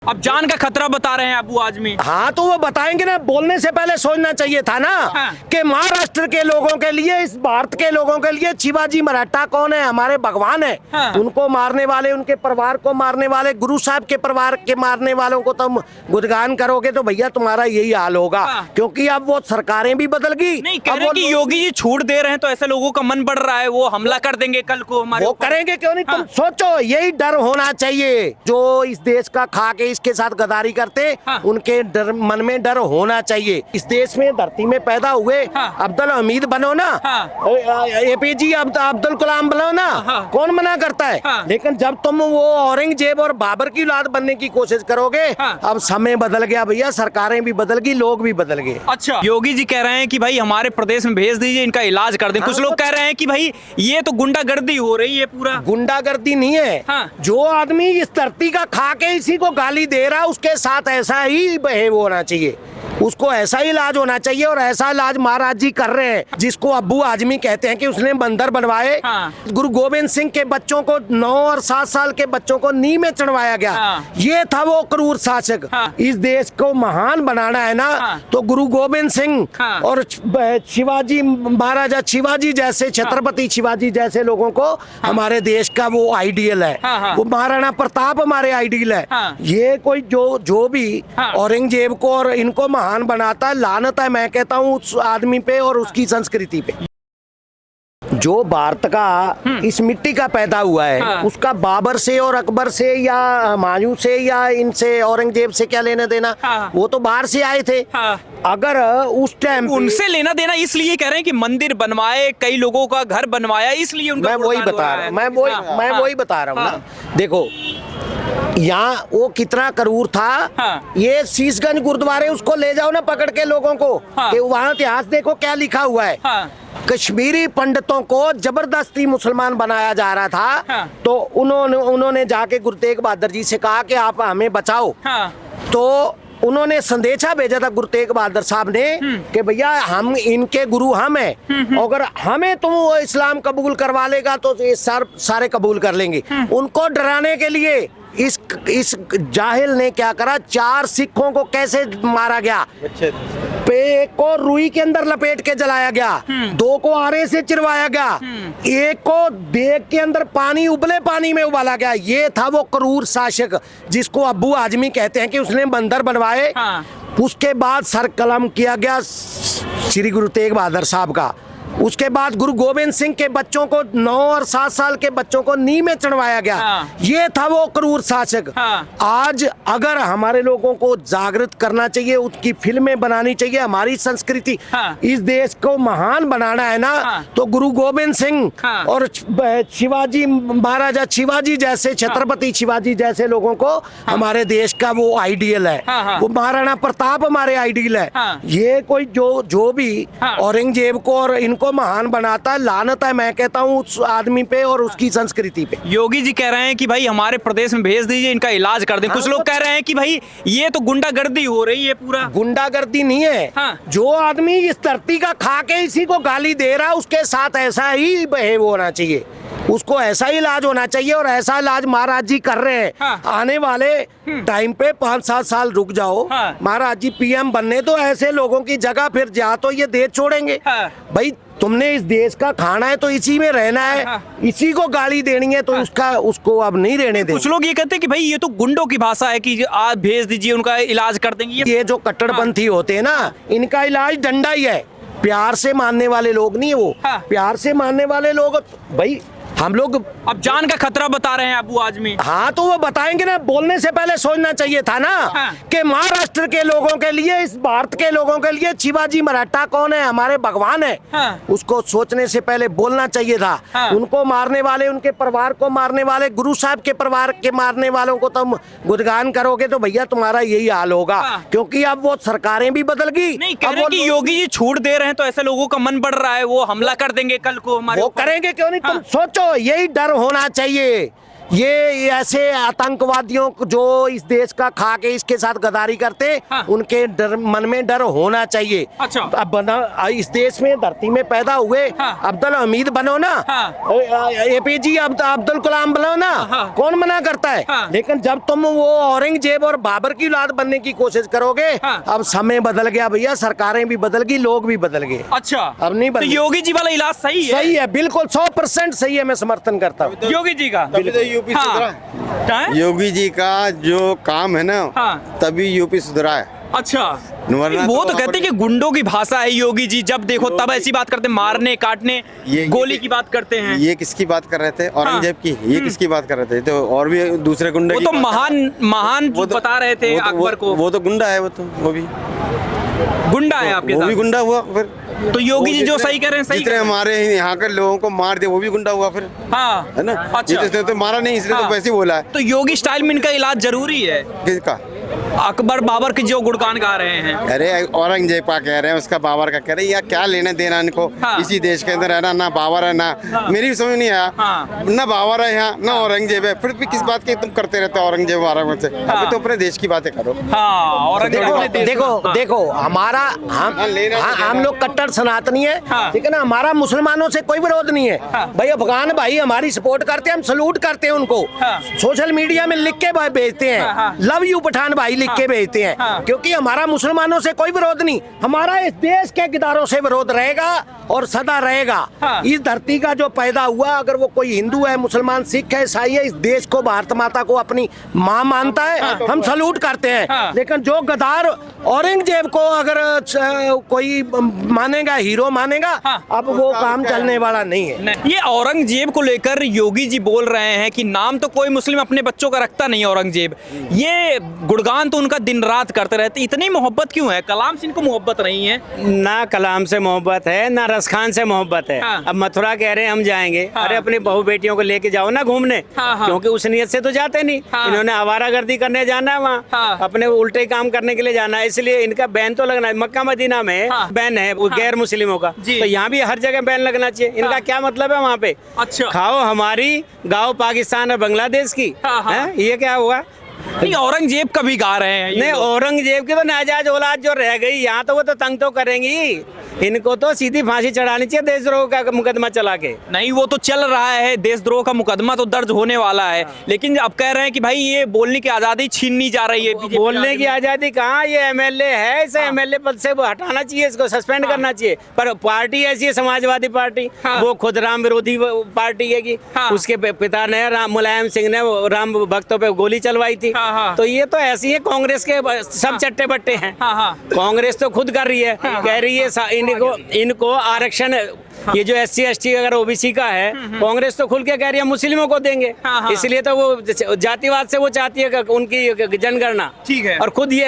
अब जान का खतरा बता रहे हैं अबू आजमी। हाँ तो वो बताएंगे ना, बोलने से पहले सोचना चाहिए था ना। हाँ। कि महाराष्ट्र के लोगों के लिए, इस भारत के लोगों के लिए शिवाजी मराठा कौन है? हमारे भगवान है। हाँ। उनको मारने वाले, उनके परिवार को मारने वाले, गुरु साहब के परिवार के मारने वालों को तुम गुणगान करोगे तो भैया तुम्हारा यही हाल होगा। हाँ। क्योंकि अब वो सरकारें भी बदल गई। नहीं कह रहे कि योगी जी छूट दे रहे हैं तो ऐसे लोगों का मन बढ़ रहा है वो हमला कर देंगे कल को हमारे वो ऊपर। करेंगे क्यों नहीं? हाँ। तुम सोचो, यही डर होना चाहिए। जो इस देश का खा के इसके साथ गद्दारी करते, हाँ। उनके डर, मन में डर होना चाहिए। इस देश में, धरती में पैदा हुए, हाँ। अब्दुल हमीद बनो ना, हाँ। एपीजे अब्दुल कलाम बनो ना। हाँ। कौन मना करता है? हाँ। लेकिन जब तुम वो औरंगजेब और बाबर की औलाद बनने की कोशिश करोगे, हाँ। अब समय बदल गया भैया, सरकारें भी बदल गई, लोग भी बदल गए। अच्छा, योगी जी कह रहे हैं कि भाई हमारे प्रदेश में भेज दीजिए, इनका इलाज कर दें। हाँ, कुछ लोग कह रहे हैं कि भाई ये तो गुंडागर्दी हो रही है पूरा। गुंडागर्दी नहीं है। हाँ। जो आदमी इस धरती का खा के इसी को गाली दे रहा है, उसके साथ ऐसा ही बिहेव होना चाहिए, उसको ऐसा ही इलाज होना चाहिए। और ऐसा इलाज महाराज जी कर रहे हैं, जिसको अब्बू आजमी कहते हैं कि उसने बंदर बनवाए। हाँ। गुरु गोविंद सिंह के बच्चों को, 9 और 7 साल के बच्चों को नींव में चढ़वाया गया। हाँ। ये था वो क्रूर शासक। हाँ। इस देश को महान बनाना है ना। हाँ। तो गुरु गोविंद सिंह हाँ। और शिवाजी, महाराजा शिवाजी जैसे, छत्रपति शिवाजी जैसे लोगों को हमारे देश का वो आइडियल है। हाँ, हाँ। वो महाराणा प्रताप हमारे आइडियल है। हाँ। ये कोई जो भी हाँ। औरंगजेब को और इनको महान बनाता है, लानत है मैं कहता हूँ उस आदमी पे और उसकी संस्कृति पे। जो भारत का इस मिट्टी का पैदा हुआ है, हाँ। उसका बाबर से और अकबर से या हुमायूं से या इनसे, औरंगजेब से क्या लेना देना? हाँ। वो तो बाहर से आए थे। हाँ। अगर उस टाइम उनसे लेना देना इसलिए कह रहे हैं कि मंदिर बनवाए, कई लोगों का घर बनवाया, इसलिए उनका मैं वही गुणगान हो बता रहा रहा है। हूँ, मैं हाँ, वही बता रहा हूँ हाँ। ना। देखो यहाँ वो कितना करूर था। हाँ। ये शीशगंज गुरुद्वारे उसको ले जाओ ना पकड़ के लोगों को। हाँ। कि वहाँ इतिहास देखो क्या लिखा हुआ है। हाँ। कश्मीरी पंडितों को जबरदस्ती मुसलमान बनाया जा रहा था। हाँ। तो उन्होंने जाके गुरु तेग बहादुर जी से कहा कि आप हमें बचाओ। हाँ। तो उन्होंने संदेशा भेजा था गुरु तेग बहादुर साहब ने कि भैया हम इनके गुरु हम हैं, अगर हमें तुम वो इस्लाम कबूल करवा लेगा तो ये सारे कबूल कर लेंगे। उनको डराने के लिए इस जाहिल ने क्या करा, 4 सिखों को कैसे मारा गया। एक को रुई के अंदर लपेट के जलाया गया, 2 को आरे से चिरवाया गया, 1 को देग के अंदर पानी, उबले पानी में उबाला गया। ये था वो क्रूर शासक जिसको अब्बू आजमी कहते हैं कि उसने बंदर बनवाए। हाँ। उसके बाद सर कलम किया गया श्री गुरु तेग बहादुर साहब का। उसके बाद गुरु गोविंद सिंह के बच्चों को, 9 और 7 साल के बच्चों को नींव में चढ़वाया गया। हाँ। ये था वो क्रूर शासक। हाँ। आज अगर हमारे लोगों को जागृत करना चाहिए, उसकी फिल्में बनानी चाहिए, हमारी संस्कृति, हाँ। इस देश को महान बनाना है ना। हाँ। तो गुरु गोविंद सिंह हाँ। और शिवाजी, महाराजा शिवाजी जैसे, छत्रपति शिवाजी जैसे लोगों को हमारे देश का वो आइडियल है। हाँ, हाँ। वो महाराणा प्रताप हमारे आइडियल है। हाँ। ये कोई जो भी हाँ। औरंगजेब को और इनको महान बनाता है, लानत है मैं कहता हूँ उस आदमी पे और उसकी संस्कृति पे। योगी जी कह रहे हैं कि भाई हमारे प्रदेश में भेज दीजिए, इनका इलाज कर दें। हाँ, कुछ लोग कह रहे हैं कि भाई ये तो गुंडागर्दी हो रही है पूरा। गुंडागर्दी नहीं है। हाँ। जो आदमी इस धरती का खा के इसी को गाली दे रहा है, उसके साथ ऐसा ही बिहेव होना चाहिए, उसको ऐसा ही इलाज होना चाहिए। और ऐसा इलाज महाराज जी कर रहे हैं। हाँ। आने वाले टाइम पे 5-7 साल रुक जाओ। हाँ। महाराज जी पीएम बनने तो ऐसे लोगों की जगह फिर जा तो ये देश छोड़ेंगे। हाँ। भाई तुमने इस देश का खाना है तो इसी में रहना है। हाँ। इसी को गाली देनी है तो उसको अब नहीं रहने देंगे। कुछ लोग ये कहते हैं कि भाई ये तो गुंडों की भाषा है कि आप भेज दीजिए, उनका इलाज कर देंगे। ये जो कट्टरपंथी होते हैं ना, इनका इलाज डंडा ही है। प्यार से मानने वाले लोग नहीं है वो। हाँ। प्यार से मानने वाले लोग, भाई हम लोग, अब जान का खतरा बता रहे हैं अबू आजमी। हाँ तो वो बताएंगे ना, बोलने से पहले सोचना चाहिए था ना। हाँ। कि महाराष्ट्र के लोगों के लिए, इस भारत के लोगों के लिए शिवाजी मराठा कौन है? हमारे भगवान है। हाँ। उसको सोचने से पहले बोलना चाहिए था। हाँ। उनको मारने वाले, उनके परिवार को मारने वाले, गुरु साहब के परिवार के मारने वालों को तुम गुणगान करोगे तो भैया तुम्हारा यही हाल होगा। हाँ। क्योंकि अब वो सरकारें भी बदल गई। नहीं कह अब रहे वो कि योगी जी छूट दे रहे हैं तो ऐसे लोगों का मन बढ़ रहा है वो हमला कर देंगे कल को हमारे वो ऊपर। करेंगे क्यों नहीं? तुम हाँ। सोचो, यही डर होना चाहिए। ये ऐसे आतंकवादियों को जो इस देश का खा के इसके साथ गद्दारी करते, हाँ। उनके मन में डर होना चाहिए। अच्छा। अब इस देश में धरती में पैदा हुए, हाँ। अब्दुल हमीद बनो ना, हाँ। एपीजे अब्दुल कलाम बनो ना, हाँ। कौन मना करता है? हाँ। लेकिन जब तुम वो औरंगजेब और बाबर की औलाद बनने की कोशिश करोगे, हाँ। अब समय बदल गया भैया, सरकारें भी बदल गई, लोग भी बदल गए। अच्छा, अब नहीं तो बदले। योगी जी वाला इलाज सही है? सही है, बिल्कुल 100% सही है, मैं समर्थन करता हूँ। योगी जी का तभी तो यूपी हाँ। सुधरा। क्या है? योगी जी का जो काम है ना, हाँ। तभी यूपी सुधरा है। अच्छा, वरना वो तो तो वहाँ कहते हैं कि गुंडों की भाषा है योगी जी, जब देखो तब ऐसी बात करते हैं, मारने काटने गोली की बात करते हैं। ये किसकी बात कर रहे थे? औरंगजेब की। ये किसकी बात कर रहे थे? तो और भी दूसरे गुंडे वो की तो बात महान महान वो तो- बता रहे थे अकबर को। वो तो गुंडा है, वो भी गुंडा है आपके वो भी साथ? गुंडा हुआ फिर। तो योगी जी जो जितने- सही कह रहे हैं सही जितने कह रहे हैं। हमारे यहाँ के लोगों को मार दिया वो भी गुंडा हुआ फिर, हाँ, है ना? अच्छा। जिसने तो मारा नहीं इसलिए हाँ। तो वैसे ही बोला है। तो योगी स्टाइल में इनका इलाज जरूरी है? किसका? अकबर बाबर की जो गुणगान गा रहे हैं। अरे औरंगजेब का कह रहे हैं, उसका बाबर का कह रहे हैं, या क्या लेना देना इनको? हाँ। इसी देश के अंदर है ना बाबर है ना, मेरी भी समझ नहीं आया। हाँ। ना बाबर है यहाँ, ना औरंगजेब है, फिर भी किस बात की तुम करते रहते हो औरंगजेब औरंगजेब से? हाँ। अभी तो अपने देश की बातें करो। हाँ, और देखो हमारा हम लोग कट्टर सनातनी है, हाँ। ठीक है ना, हमारा मुसलमानों से कोई विरोध नहीं है हाँ। भाई। अफगान भाई हमारी सपोर्ट करते हैं, हम सलूट करते हैं उनको, हाँ। सोशल मीडिया में लिख के भेजते हैं, हाँ, हाँ। लव यू पठान भाई लिख के भेजते हैं, हाँ। क्योंकि हमारा मुसलमानों से कोई विरोध नहीं, हमारा इस देश के गिदारों से विरोध रहेगा और सदा रहेगा। हाँ। इस धरती का जो पैदा हुआ, अगर वो कोई हिंदू है, मुसलमान, सिख है, ईसाई है, इस देश को, भारत माता को अपनी माँ मानता है, हाँ। हम सलूट करते हैं। हाँ। लेकिन जो गद्दार औरंगजेब को अगर कोई मानेगा, हीरो मानेगा, हाँ। अब वो काम चलने वाला नहीं है। नहीं, ये औरंगजेब को लेकर योगी जी बोल रहे हैं कि नाम तो कोई मुस्लिम अपने बच्चों का रखता नहीं औरंगजेब, ये गुणगान तो उनका दिन रात करते रहते। इतनी मोहब्बत क्यों है? कलाम से इनको मोहब्बत नहीं है? ना कलाम से मोहब्बत है, ना रसखान से मोहब्बत है। हाँ। अब मथुरा कह रहे हैं हम जाएंगे, हाँ। अरे अपनी बहू बेटियों को लेके जाओ ना घूमने, हाँ, हाँ। क्योंकि उस नियत से तो जाते नहीं। हाँ। इन्होंने आवारागर्दी करने जाना है वहाँ, हाँ। अपने उल्टे काम करने के लिए जाना है, इसलिए इनका बैन तो लगना है। मक्का मदीना में हाँ। बैन है वो गैर मुस्लिमों का, जी। तो यहाँ भी हर जगह बैन लगना चाहिए। इनका हाँ। क्या मतलब है वहाँ पे? अच्छा। खाओ हमारी, गाओ पाकिस्तान और बांग्लादेश की, हाँ, हाँ। हैं? ये क्या हुआ? नहीं, औरंगजेब का भी गा रहे हैं ये नहीं, लोग। औरंगजेब की तो नाजायज औलाद जो रह गई यहाँ, तो वो तो तंग तो करेंगी। इनको तो सीधी फांसी चढ़ानी चाहिए देशद्रोह का मुकदमा चला के। नहीं, वो तो चल रहा है, देशद्रोह का मुकदमा तो दर्ज होने वाला है, लेकिन अब कह रहे हैं कि भाई ये बोलने की आजादी छीननी जा रही है। बीजेपी बोलने की आजादी कहाँ? ये एमएलए है, इसे एमएलए पद से वो हटाना चाहिए, इसको सस्पेंड करना चाहिए। पर पार्टी ऐसी है समाजवादी पार्टी, हाँ। वो खुद राम विरोधी पार्टी है कि हाँ। उसके पिता ने मुलायम सिंह ने राम भक्तों पे गोली चलवाई थी। हाँ, हाँ। तो ये तो ऐसी है, कांग्रेस के सब चट्टे बट्टे हैं। हाँ, हाँ। कांग्रेस तो खुद कर रही है, कह रही है इनको आरक्षण, ये जो SC ST अगर OBC का है, कांग्रेस तो खुल के कह रही है मुस्लिमों को देंगे। हाँ, हाँ। इसलिए तो वो जातिवाद से वो चाहती है कि उनकी जनगणना, ठीक है। और खुद ये